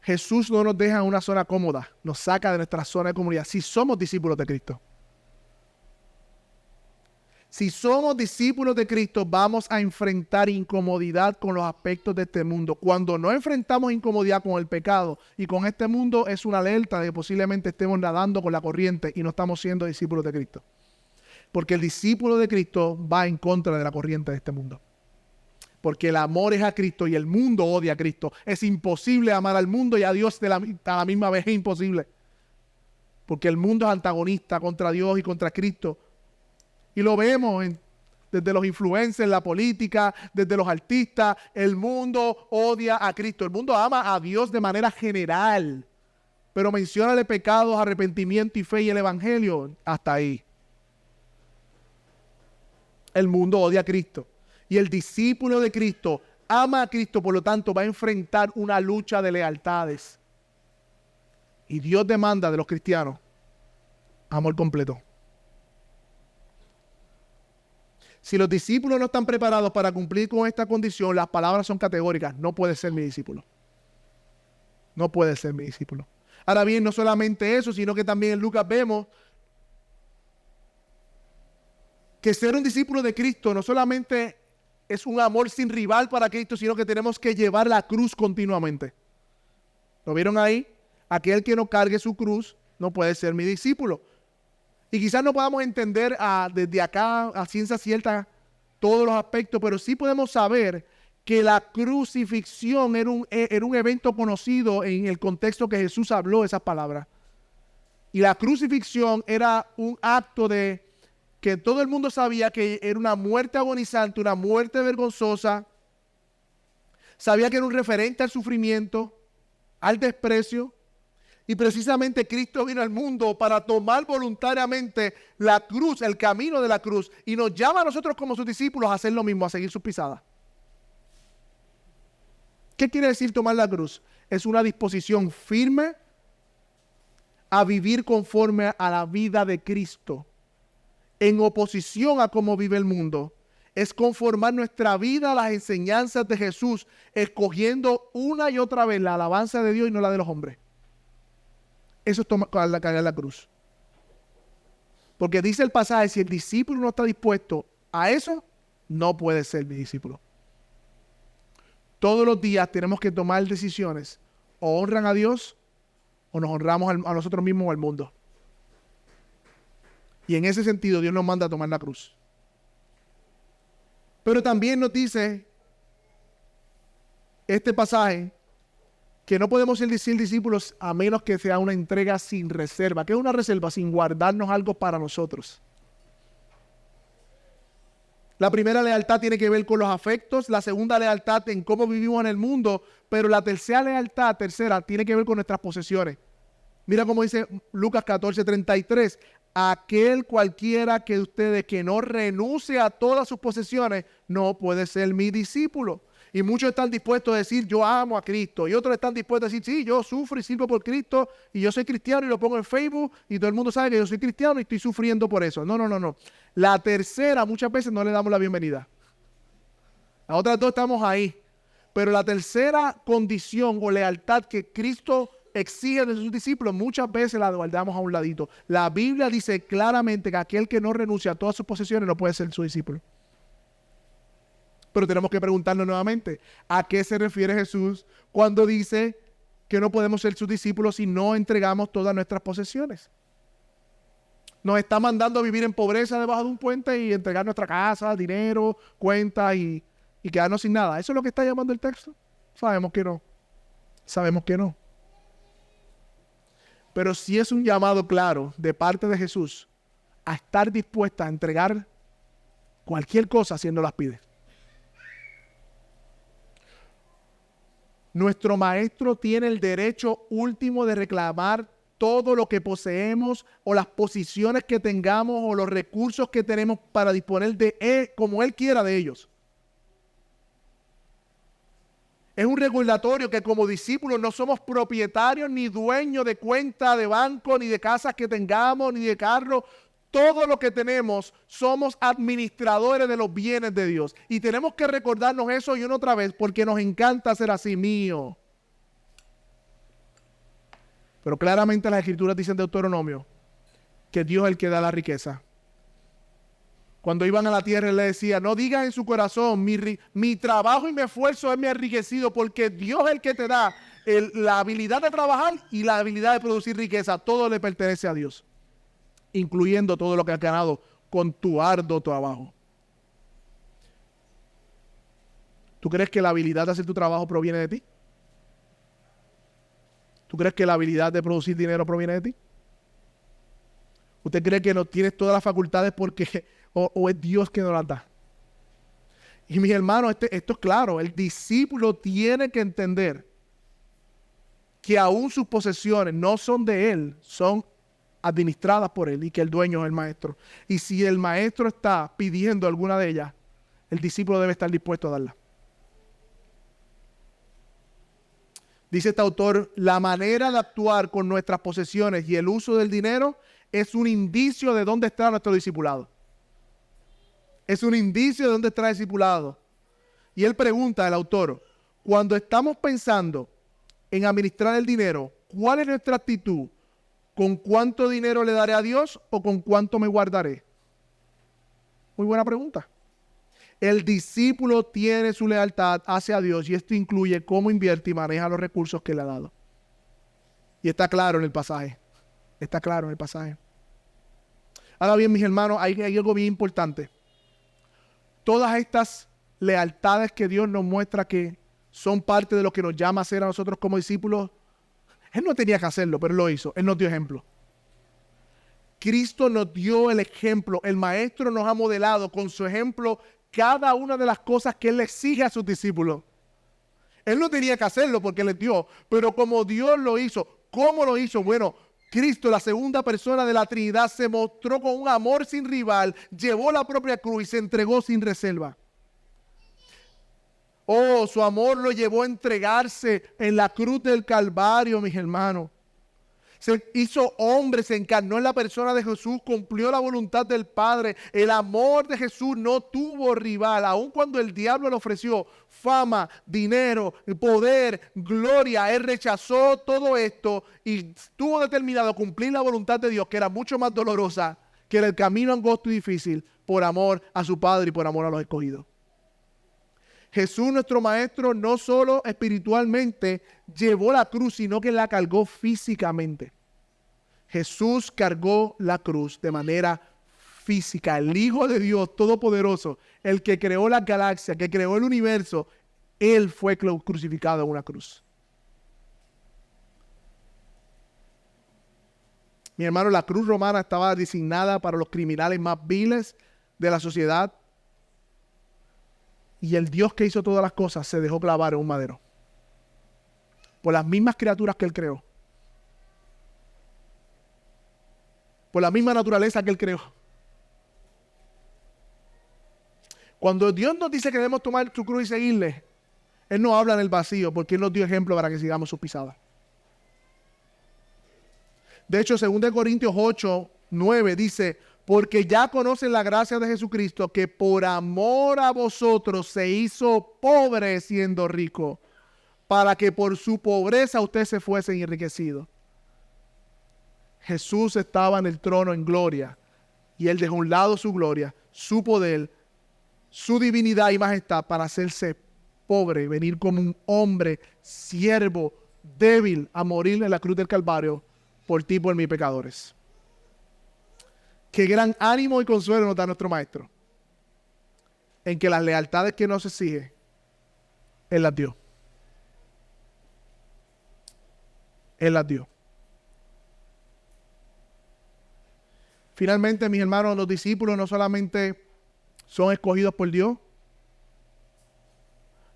Jesús no nos deja en una zona cómoda, nos saca de nuestra zona de comodidad si somos discípulos de Cristo. Si somos discípulos de Cristo, vamos a enfrentar incomodidad con los aspectos de este mundo. Cuando no enfrentamos incomodidad con el pecado y con este mundo, es una alerta de que posiblemente estemos nadando con la corriente y no estamos siendo discípulos de Cristo. Porque el discípulo de Cristo va en contra de la corriente de este mundo. Porque el amor es a Cristo y el mundo odia a Cristo. Es imposible amar al mundo y a Dios a la misma vez. Es imposible. Porque el mundo es antagonista contra Dios y contra Cristo. Y lo vemos desde los influencers, la política, desde los artistas. El mundo odia a Cristo. El mundo ama a Dios de manera general. Pero menciónale pecados, arrepentimiento y fe y el evangelio. Hasta ahí. El mundo odia a Cristo. Y el discípulo de Cristo ama a Cristo, por lo tanto va a enfrentar una lucha de lealtades. Y Dios demanda de los cristianos amor completo. Si los discípulos no están preparados para cumplir con esta condición, las palabras son categóricas. No puede ser mi discípulo. No puede ser mi discípulo. Ahora bien, no solamente eso, sino que también en Lucas vemos que ser un discípulo de Cristo no solamente es un amor sin rival para Cristo, sino que tenemos que llevar la cruz continuamente. ¿Lo vieron ahí? Aquel que no cargue su cruz no puede ser mi discípulo. Y quizás no podamos entender desde acá a ciencia cierta todos los aspectos, pero sí podemos saber que la crucifixión era un evento conocido en el contexto que Jesús habló esas palabras. Y la crucifixión era un acto de que todo el mundo sabía que era una muerte agonizante, una muerte vergonzosa. Sabía que era un referente al sufrimiento, al desprecio. Y precisamente Cristo vino al mundo para tomar voluntariamente la cruz, el camino de la cruz. Y nos llama a nosotros como sus discípulos a hacer lo mismo, a seguir sus pisadas. ¿Qué quiere decir tomar la cruz? es una disposición firme a vivir conforme a la vida de Cristo, en oposición a cómo vive el mundo. Es conformar nuestra vida a las enseñanzas de Jesús, escogiendo una y otra vez la alabanza de Dios y no la de los hombres. Eso es cargar la cruz. Porque dice el pasaje, si el discípulo no está dispuesto a eso, no puede ser mi discípulo. Todos los días tenemos que tomar decisiones, o honran a Dios, o nos honramos a nosotros mismos o al mundo. Y en ese sentido Dios nos manda a tomar la cruz. Pero también nos dice este pasaje que no podemos ser discípulos a menos que sea una entrega sin reserva. ¿Qué es una reserva? Sin guardarnos algo para nosotros. La primera lealtad tiene que ver con los afectos, la segunda lealtad en cómo vivimos en el mundo, pero la tercera lealtad, tiene que ver con nuestras posesiones. Mira cómo dice Lucas 14:33. Aquel cualquiera que ustedes que no renuncie a todas sus posesiones no puede ser mi discípulo. Y muchos están dispuestos a decir yo amo a Cristo, y otros están dispuestos a decir sí, yo sufro y sirvo por Cristo y yo soy cristiano y lo pongo en Facebook y todo el mundo sabe que yo soy cristiano y estoy sufriendo por eso. No. La tercera muchas veces no le damos la bienvenida. Las otras dos estamos ahí, pero la tercera condición o lealtad que Cristo exige de sus discípulos, muchas veces la guardamos a un ladito. La Biblia dice claramente que aquel que no renuncia a todas sus posesiones no puede ser su discípulo. Pero tenemos que preguntarnos nuevamente, ¿a qué se refiere Jesús cuando dice que no podemos ser sus discípulos si no entregamos todas nuestras posesiones? Nos está mandando a vivir en pobreza debajo de un puente y entregar nuestra casa, dinero, cuentas y quedarnos sin nada. ¿Eso es lo que está llamando el texto? Sabemos que no. Sabemos que no. Pero sí es un llamado claro de parte de Jesús a estar dispuesta a entregar cualquier cosa si Él nos las pide. Nuestro maestro tiene el derecho último de reclamar todo lo que poseemos o las posiciones que tengamos o los recursos que tenemos para disponer de Él como Él quiera de ellos. Es un recordatorio que como discípulos no somos propietarios ni dueños de cuenta de banco, ni de casas que tengamos, ni de carros. Todo lo que tenemos somos administradores de los bienes de Dios. Y tenemos que recordarnos eso y una otra vez porque nos encanta ser así, mío. Pero claramente las Escrituras dicen en Deuteronomio que Dios es el que da la riqueza. Cuando iban a la tierra, Él le decía, no digas en su corazón, mi trabajo y mi esfuerzo es mi enriquecido, porque Dios es el que te da la habilidad de trabajar y la habilidad de producir riqueza. Todo le pertenece a Dios, incluyendo todo lo que has ganado con tu arduo trabajo. ¿Tú crees que la habilidad de hacer tu trabajo proviene de ti? ¿Tú crees que la habilidad de producir dinero proviene de ti? ¿Usted cree que no tienes todas las facultades porque o es Dios que nos las da? Y mis hermanos, esto es claro. El discípulo tiene que entender que aún sus posesiones no son de Él, son administradas por Él y que el dueño es el maestro. Y si el maestro está pidiendo alguna de ellas, el discípulo debe estar dispuesto a darla. Dice este autor, la manera de actuar con nuestras posesiones y el uso del dinero es un indicio de dónde está nuestro discipulado. Es un indicio de dónde está el discipulado. Y él pregunta, el autor, cuando estamos pensando en administrar el dinero, ¿cuál es nuestra actitud? ¿Con cuánto dinero le daré a Dios o con cuánto me guardaré? Muy buena pregunta. El discípulo tiene su lealtad hacia Dios y esto incluye cómo invierte y maneja los recursos que le ha dado. Y está claro en el pasaje. Está claro en el pasaje. Ahora bien, mis hermanos, hay algo bien importante. Todas estas lealtades que Dios nos muestra que son parte de lo que nos llama a ser a nosotros como discípulos, Él no tenía que hacerlo, pero Él lo hizo. Él nos dio ejemplo. Cristo nos dio el ejemplo. El Maestro nos ha modelado con su ejemplo cada una de las cosas que Él le exige a sus discípulos. Él no tenía que hacerlo porque les dio, pero como Dios lo hizo, ¿cómo lo hizo? Bueno, Cristo, la segunda persona de la Trinidad, se mostró con un amor sin rival, llevó la propia cruz y se entregó sin reserva. Oh, su amor lo llevó a entregarse en la cruz del Calvario, mis hermanos. Se hizo hombre, se encarnó en la persona de Jesús, cumplió la voluntad del Padre. El amor de Jesús no tuvo rival, aun cuando el diablo le ofreció fama, dinero, poder, gloria. Él rechazó todo esto y estuvo determinado a cumplir la voluntad de Dios, que era mucho más dolorosa que era el camino angosto y difícil, por amor a su Padre y por amor a los escogidos. Jesús, nuestro Maestro, no solo espiritualmente llevó la cruz, sino que la cargó físicamente. Jesús cargó la cruz de manera física. El Hijo de Dios Todopoderoso, el que creó la galaxia, que creó el universo, Él fue crucificado en una cruz. Mi hermano, la cruz romana estaba designada para los criminales más viles de la sociedad. Y el Dios que hizo todas las cosas se dejó clavar en un madero. Por las mismas criaturas que Él creó. Por la misma naturaleza que Él creó. Cuando Dios nos dice que debemos tomar su cruz y seguirle, Él no habla en el vacío, porque Él nos dio ejemplo para que sigamos sus pisadas. De hecho, 2 Corintios 8, 9 dice: porque ya conocen la gracia de Jesucristo, que por amor a vosotros se hizo pobre siendo rico, para que por su pobreza ustedes se fuesen enriquecidos. Jesús estaba en el trono en gloria, y Él dejó a un lado su gloria, su poder, su divinidad y majestad para hacerse pobre, venir como un hombre, siervo, débil, a morir en la cruz del Calvario por ti y por mis pecadores. Qué gran ánimo y consuelo nos da nuestro Maestro, en que las lealtades que nos exige, Él las dio. Él las dio. Finalmente, mis hermanos, los discípulos no solamente son escogidos por Dios,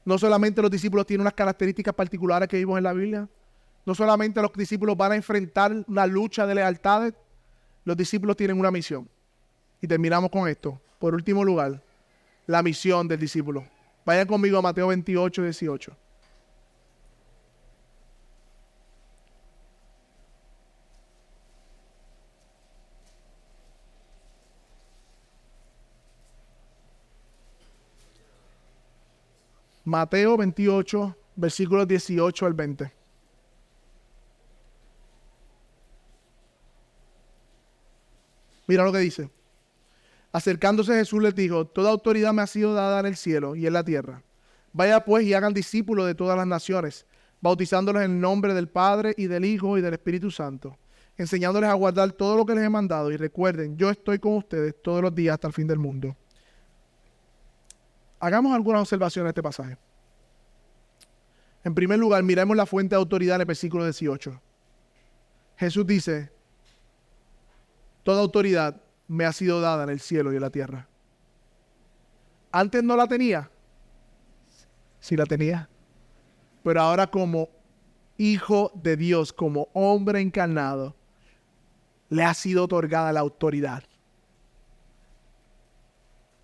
no solamente los discípulos tienen unas características particulares que vimos en la Biblia, no solamente los discípulos van a enfrentar una lucha de lealtades, los discípulos tienen una misión. Y terminamos con esto. Por último lugar, la misión del discípulo. Vayan conmigo a Mateo 28, 18. Mateo 28, versículos 18 al 20. Mira lo que dice. Acercándose Jesús les dijo: toda autoridad me ha sido dada en el cielo y en la tierra. Vaya pues y hagan discípulos de todas las naciones, bautizándolos en el nombre del Padre y del Hijo y del Espíritu Santo, enseñándoles a guardar todo lo que les he mandado. Y recuerden, yo estoy con ustedes todos los días hasta el fin del mundo. Hagamos algunas observaciones de este pasaje. En primer lugar, miremos la fuente de autoridad en el versículo 18. Jesús dice: toda autoridad me ha sido dada en el cielo y en la tierra. Antes no la tenía. Sí la tenía. Pero ahora, como Hijo de Dios, como hombre encarnado, le ha sido otorgada la autoridad.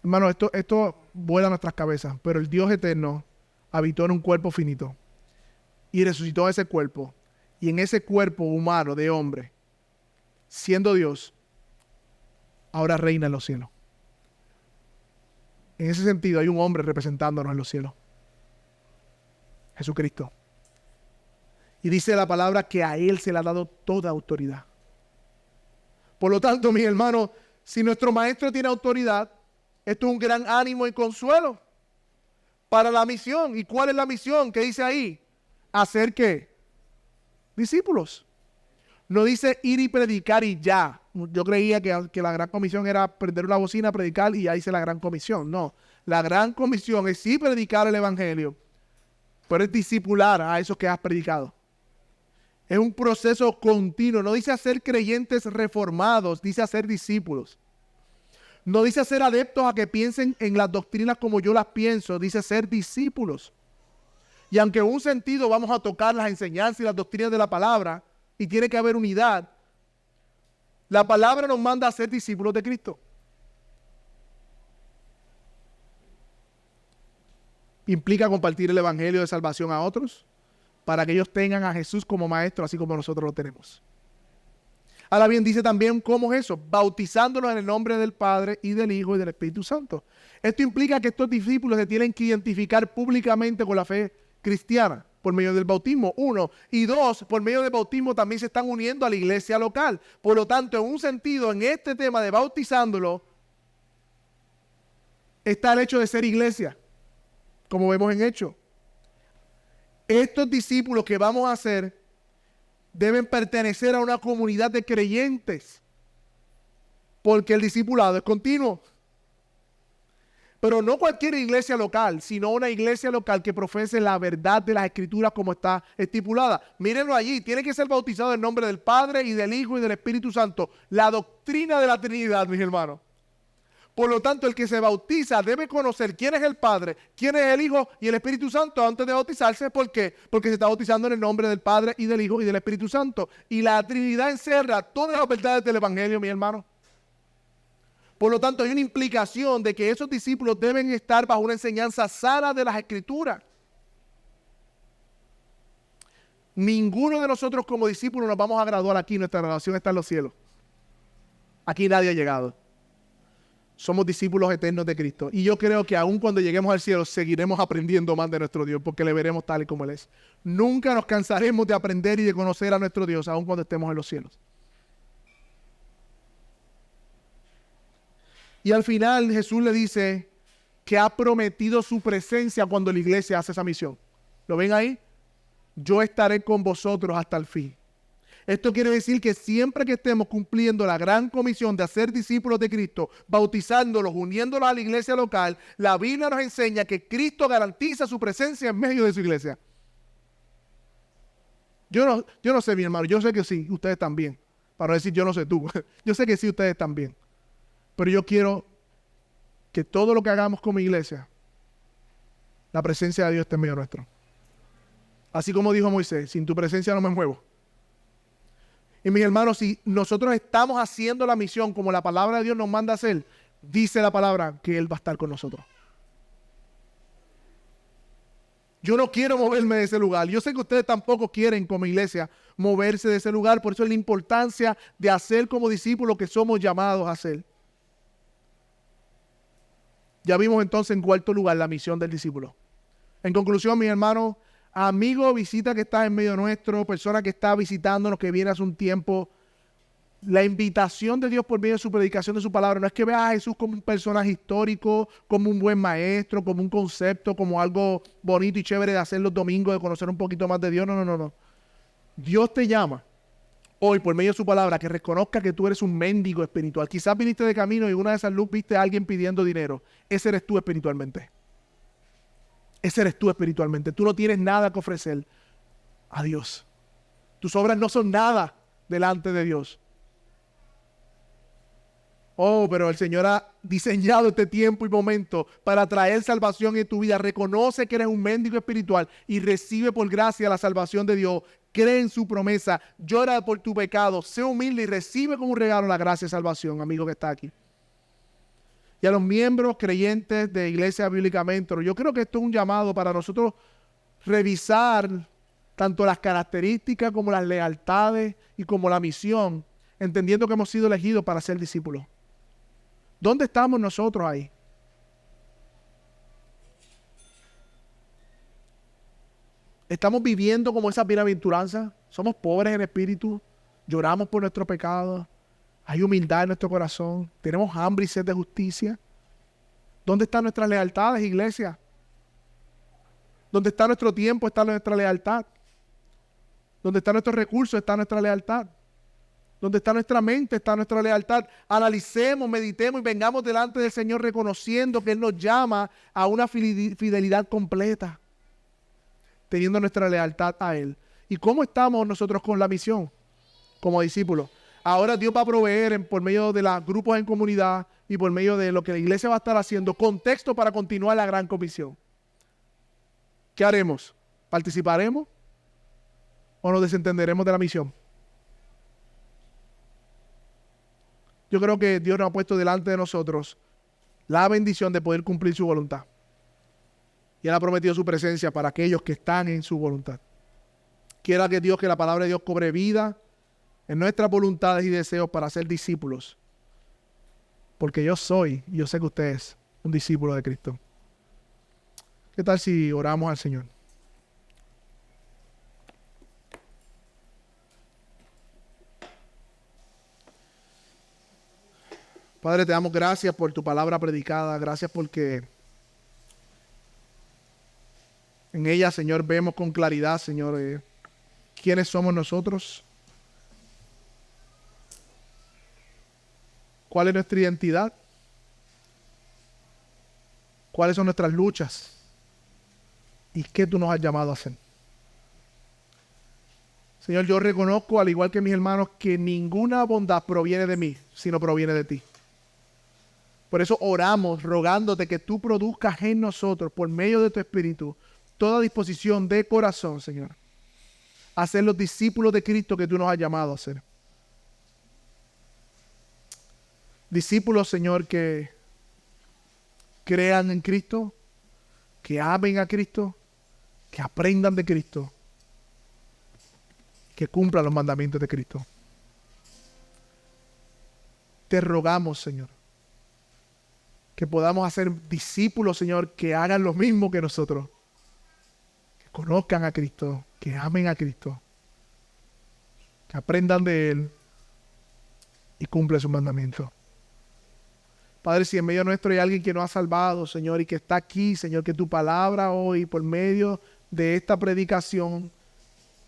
Hermano, esto vuela a nuestras cabezas, pero el Dios eterno habitó en un cuerpo finito y resucitó ese cuerpo. Y en ese cuerpo humano de hombre, siendo Dios, ahora reina en los cielos. En ese sentido hay un hombre representándonos en los cielos. Jesucristo. Y dice la palabra que a Él se le ha dado toda autoridad. Por lo tanto, mis hermanos, si nuestro Maestro tiene autoridad, esto es un gran ánimo y consuelo para la misión. ¿Y cuál es la misión? ¿Qué dice ahí? ¿Hacer qué? Discípulos. No dice ir y predicar y ya. Yo creía que la gran comisión era prender una bocina, predicar y ya hice la gran comisión. No, la gran comisión es sí predicar el evangelio, pero es discipular a esos que has predicado. Es un proceso continuo. No dice hacer creyentes reformados, dice hacer discípulos. No dice ser adeptos a que piensen en las doctrinas como yo las pienso, dice ser discípulos. Y aunque en un sentido vamos a tocar las enseñanzas y las doctrinas de la palabra, y tiene que haber unidad, la palabra nos manda a ser discípulos de Cristo. Implica compartir el evangelio de salvación a otros para que ellos tengan a Jesús como maestro, así como nosotros lo tenemos. Ahora bien, dice también cómo es eso, bautizándolos en el nombre del Padre y del Hijo y del Espíritu Santo. Esto implica que estos discípulos se tienen que identificar públicamente con la fe cristiana por medio del bautismo, 1. Y 2, por medio del bautismo también se están uniendo a la iglesia local. Por lo tanto, en un sentido, en este tema de bautizándolo, está el hecho de ser iglesia, como vemos en Hechos. Estos discípulos que vamos a hacer deben pertenecer a una comunidad de creyentes, porque el discipulado es continuo. Pero no cualquier iglesia local, sino una iglesia local que profese la verdad de las Escrituras como está estipulada. Mírenlo allí, tiene que ser bautizado en nombre del Padre y del Hijo y del Espíritu Santo. La doctrina de la Trinidad, mis hermanos. Por lo tanto, el que se bautiza debe conocer quién es el Padre, quién es el Hijo y el Espíritu Santo antes de bautizarse. ¿Por qué? Porque se está bautizando en el nombre del Padre y del Hijo y del Espíritu Santo. Y la Trinidad encerra todas las verdades del Evangelio, mi hermano. Por lo tanto, hay una implicación de que esos discípulos deben estar bajo una enseñanza sana de las Escrituras. Ninguno de nosotros como discípulos nos vamos a graduar aquí. Nuestra graduación está en los cielos. Aquí nadie ha llegado. Somos discípulos eternos de Cristo. Y yo creo que aun cuando lleguemos al cielo, seguiremos aprendiendo más de nuestro Dios, porque le veremos tal y como Él es. Nunca nos cansaremos de aprender y de conocer a nuestro Dios, aun cuando estemos en los cielos. Y al final Jesús le dice que ha prometido su presencia cuando la iglesia hace esa misión. ¿Lo ven ahí? Yo estaré con vosotros hasta el fin. Esto quiere decir que siempre que estemos cumpliendo la gran comisión de hacer discípulos de Cristo, bautizándolos, uniéndolos a la iglesia local, la Biblia nos enseña que Cristo garantiza su presencia en medio de su iglesia. Yo no sé, mi hermano, yo sé que sí, ustedes también. Para no decir yo no sé tú. Yo sé que sí, ustedes también. Pero yo quiero que todo lo que hagamos como iglesia, la presencia de Dios esté en medio nuestro. Así como dijo Moisés, sin tu presencia no me muevo. Y mis hermanos, si nosotros estamos haciendo la misión como la palabra de Dios nos manda a hacer, dice la palabra que Él va a estar con nosotros. Yo no quiero moverme de ese lugar. Yo sé que ustedes tampoco quieren como iglesia moverse de ese lugar. Por eso es la importancia de hacer como discípulos que somos llamados a hacer. Ya vimos entonces en cuarto lugar la misión del discípulo. En conclusión, mis hermanos, amigo, visita que está en medio nuestro, persona que está visitándonos, que viene hace un tiempo, la invitación de Dios por medio de su predicación de su palabra no es que veas a Jesús como un personaje histórico, como un buen maestro, como un concepto, como algo bonito y chévere de hacer los domingos, de conocer un poquito más de Dios. No. Dios te llama hoy por medio de su palabra que reconozca que tú eres un mendigo espiritual. Quizás viniste de camino y una de esas luces viste a alguien pidiendo dinero. Ese eres tú espiritualmente. Ese eres tú espiritualmente. Tú no tienes nada que ofrecer a Dios. Tus obras no son nada delante de Dios. Oh, pero el Señor ha diseñado este tiempo y momento para traer salvación en tu vida. Reconoce que eres un mendigo espiritual y recibe por gracia la salvación de Dios. Cree en su promesa, llora por tu pecado, sé humilde y recibe como un regalo la gracia y salvación, amigo que está aquí. Y a los miembros creyentes de Iglesia Bíblica Mentor, yo creo que esto es un llamado para nosotros revisar tanto las características como las lealtades y como la misión, entendiendo que hemos sido elegidos para ser discípulos. ¿Dónde estamos nosotros ahí? ¿Estamos viviendo como esa bienaventuranza? ¿Somos pobres en espíritu? ¿Lloramos por nuestro pecado? ¿Hay humildad en nuestro corazón? ¿Tenemos hambre y sed de justicia? ¿Dónde están nuestras lealtades, iglesia? ¿Dónde está nuestro tiempo? Está nuestra lealtad. ¿Dónde están nuestros recursos? Está nuestra lealtad. ¿Dónde está nuestra mente? Está nuestra lealtad. Analicemos, meditemos y vengamos delante del Señor reconociendo que Él nos llama a una fidelidad completa, teniendo nuestra lealtad a Él. ¿Y cómo estamos nosotros con la misión como discípulos? Ahora Dios va a proveer por medio de los grupos en comunidad y por medio de lo que la iglesia va a estar haciendo, contexto para continuar la gran comisión. ¿Qué haremos? ¿Participaremos o nos desentenderemos de la misión? Yo creo que Dios nos ha puesto delante de nosotros la bendición de poder cumplir su voluntad. Y Él ha prometido su presencia para aquellos que están en su voluntad. Quiera que Dios, que la palabra de Dios cobre vida en nuestras voluntades y deseos para ser discípulos. Porque yo soy, y yo sé que usted es, un discípulo de Cristo. ¿Qué tal si oramos al Señor? Padre, te damos gracias por tu palabra predicada. Gracias porque en ella, Señor, vemos con claridad, Señor, quiénes somos nosotros, cuál es nuestra identidad, cuáles son nuestras luchas y qué tú nos has llamado a hacer. Señor, yo reconozco, al igual que mis hermanos, que ninguna bondad proviene de mí, sino proviene de ti. Por eso oramos rogándote que tú produzcas en nosotros, por medio de tu Espíritu, toda disposición de corazón, Señor, a ser los discípulos de Cristo que tú nos has llamado a ser. Discípulos, Señor, que crean en Cristo, que amen a Cristo, que aprendan de Cristo, que cumplan los mandamientos de Cristo. Te rogamos, Señor, que podamos hacer discípulos, Señor, que hagan lo mismo que nosotros, que conozcan a Cristo, que amen a Cristo, que aprendan de Él y cumplan sus mandamientos. Padre, si en medio nuestro hay alguien que no ha salvado, Señor, y que está aquí, Señor, que tu palabra hoy, por medio de esta predicación,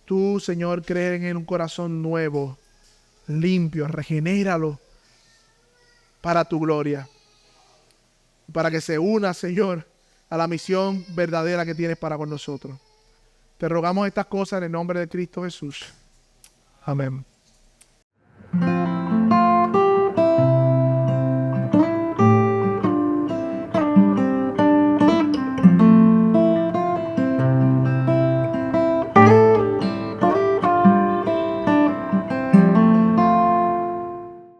tú, Señor, crees en un corazón nuevo, limpio, regenéralo para tu gloria. Para que se una, Señor, a la misión verdadera que tienes para con nosotros. Te rogamos estas cosas en el nombre de Cristo Jesús. Amén.